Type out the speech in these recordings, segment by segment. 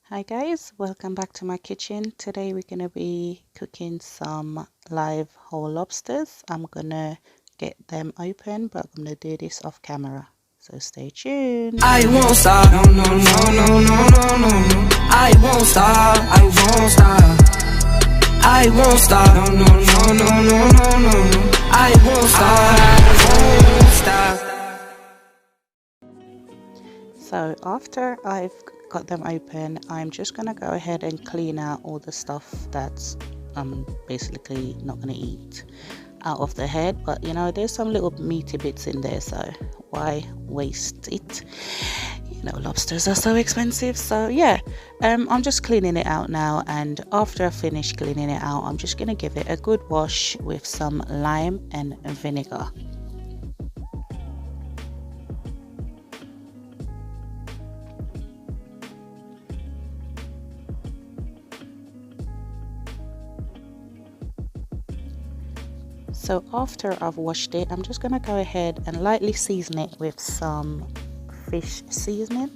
Hi guys, welcome back to my kitchen. Today we're gonna be cooking some live whole lobsters. I'm gonna get them open, but I'm gonna do this off camera. So stay tuned. I won't stop, no, no, no, no, no, no, no, no. I won't stop, I won't stop. I won't stop, no, no, no, no, no, no, no, no. I won't stop, I won't stop. So after I've got them open, I'm just gonna go ahead and clean out all the stuff that's basically not gonna eat out of the head. But you know, there's some little meaty bits in there, so why waste it? You know, lobsters are so expensive. So yeah, I'm just cleaning it out now, and after I finish cleaning it out, I'm just gonna give it a good wash with some lime and vinegar. So after I've washed it, I'm just gonna go ahead and lightly season it with some fish seasoning,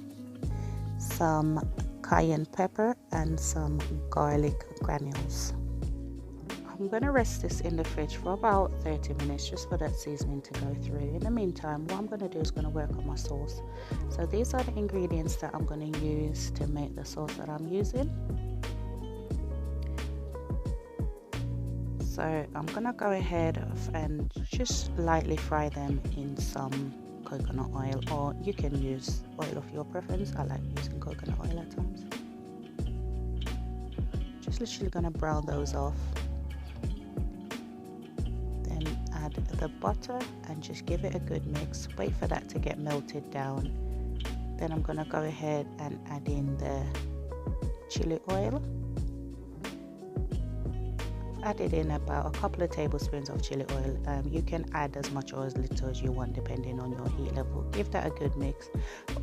some cayenne pepper, and some garlic granules. I'm going to rest this in the fridge for about 30 minutes just for that seasoning to go through. In the meantime, what I'm going to do is going to work on my sauce. So these are the ingredients that I'm going to use to make the sauce that I'm using. So I'm going to go ahead and just lightly fry them in some coconut oil, or you can use oil of your preference. I like using coconut oil at times. Just literally going to brown those off. Add the butter and just give it a good mix. Wait for that to get melted down. Then I'm gonna go ahead and add in the chili oil. I've added in about a couple of tablespoons of chili oil. You can add as much or as little as you want depending on your heat level. Give that a good mix.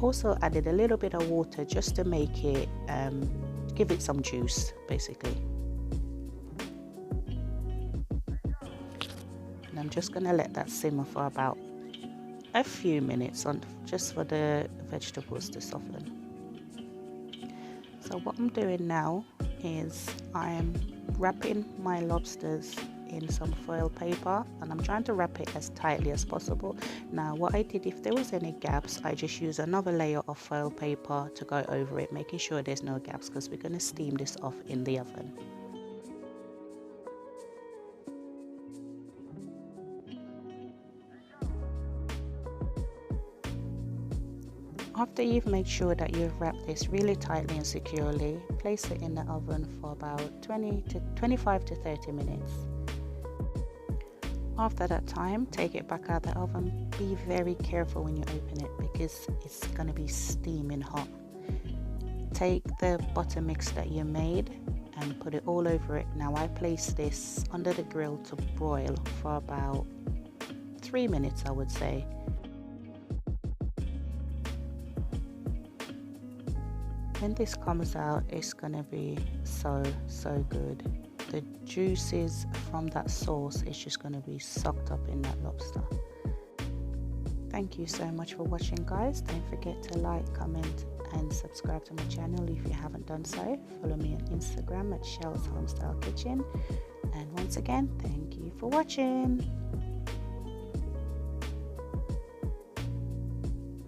Also added a little bit of water just to make it give it some juice basically. I'm just going to let that simmer for about a few minutes just for the vegetables to soften. So what I'm doing now is I'm wrapping my lobsters in some foil paper, and I'm trying to wrap it as tightly as possible. Now what I did, if there was any gaps, I just use another layer of foil paper to go over it, making sure there's no gaps because we're going to steam this off in the oven. After you've made sure that you've wrapped this really tightly and securely, place it in the oven for about 25 to 30 minutes. After that time, take it back out of the oven. Be very careful when you open it because it's going to be steaming hot. Take the butter mix that you made and put it all over it. Now I place this under the grill to broil for about 3 minutes, I would say. When this comes out, it's gonna be so good. The juices from that sauce is just gonna be sucked up in that lobster. Thank you so much for watching, guys. Don't forget to like, comment and subscribe to my channel if you haven't done so. Follow me on Instagram at Shellz Homestyle Kitchen. And once again, thank you for watching.